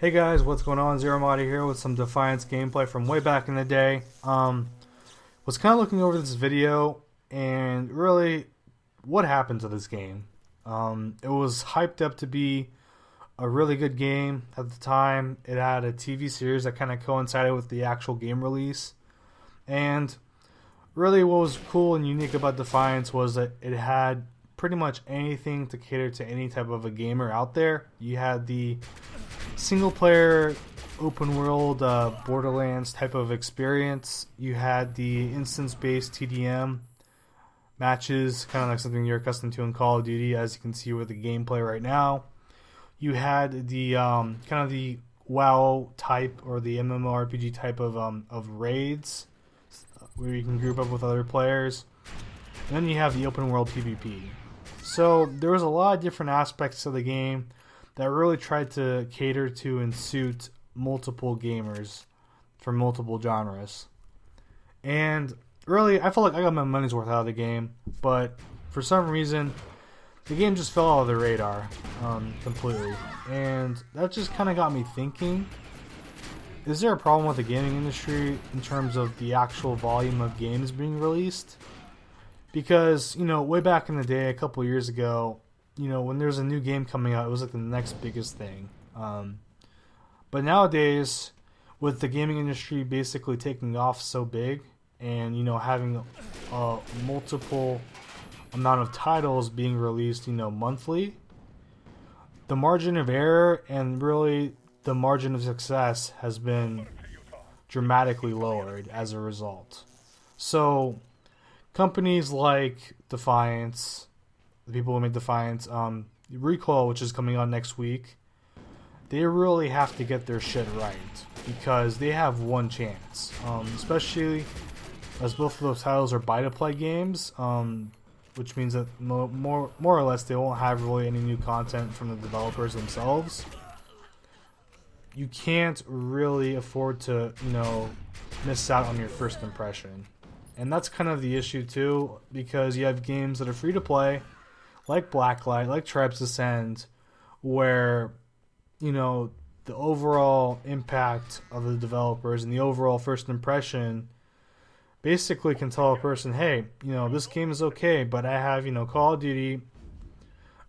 Hey guys, what's going on? ZeroArmada here with some Defiance gameplay from way back in the day. Was kind of looking over this video and really what happened to this game. It was hyped up to be a really good game at the time. It had a TV series that kind of coincided with the actual game release. And really what was cool and unique about Defiance was that it had pretty much anything to cater to any type of a gamer out there. You had the single player open world Borderlands type of experience. You had the instance based TDM matches, kind of like something you're accustomed to in Call of Duty, as you can see with the gameplay right now. You had the kind of the WoW type or the MMORPG type of raids where you can group up with other players. And then you have the open world PvP. So there was a lot of different aspects of the game that really tried to cater to and suit multiple gamers from multiple genres. And really, I felt like I got my money's worth out of the game, but for some reason, the game just fell out of the radar completely. And that just kind of got me thinking, is there a problem with the gaming industry in terms of the actual volume of games being released? Because, way back in the day, a couple years ago, when there's a new game coming out, it was like the next biggest thing. But nowadays, with the gaming industry basically taking off so big and, having a multiple amount of titles being released, monthly, the margin of error and really the margin of success has been dramatically lowered as a result. So companies like Defiance, the people who make Defiance, Recoil, which is coming out next week, they really have to get their shit right because they have one chance, especially as both of those titles are buy-to-play games, which means that more or less they won't have really any new content from the developers themselves. You can't really afford to, miss out on your first impression. And that's kind of the issue too, because you have games that are free to play, like Blacklight, like Tribes Ascend, where, the overall impact of the developers and the overall first impression basically can tell a person, hey, this game is okay, but I have, Call of Duty,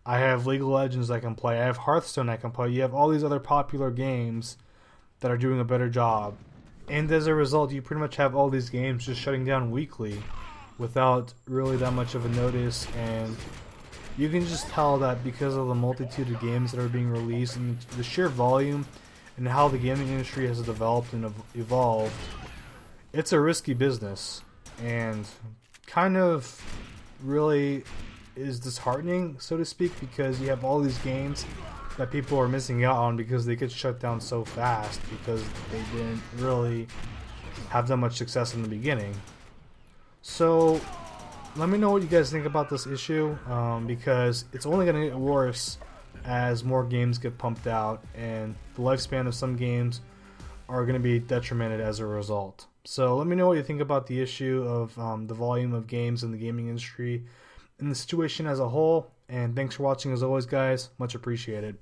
I have League of Legends I can play, I have Hearthstone I can play, you have all these other popular games that are doing a better job. And as a result, you pretty much have all these games just shutting down weekly without really that much of a notice. And you can just tell that because of the multitude of games that are being released and the sheer volume and how the gaming industry has developed and evolved, it's a risky business. And kind of really is disheartening, so to speak, because you have all these games that people are missing out on because they get shut down so fast because they didn't really have that much success in the beginning. So let me know what you guys think about this issue, because it's only going to get worse as more games get pumped out, and the lifespan of some games are going to be detrimented as a result. So let me know what you think about the issue of the volume of games in the gaming industry and the situation as a whole. And thanks for watching as always, guys. Much appreciated.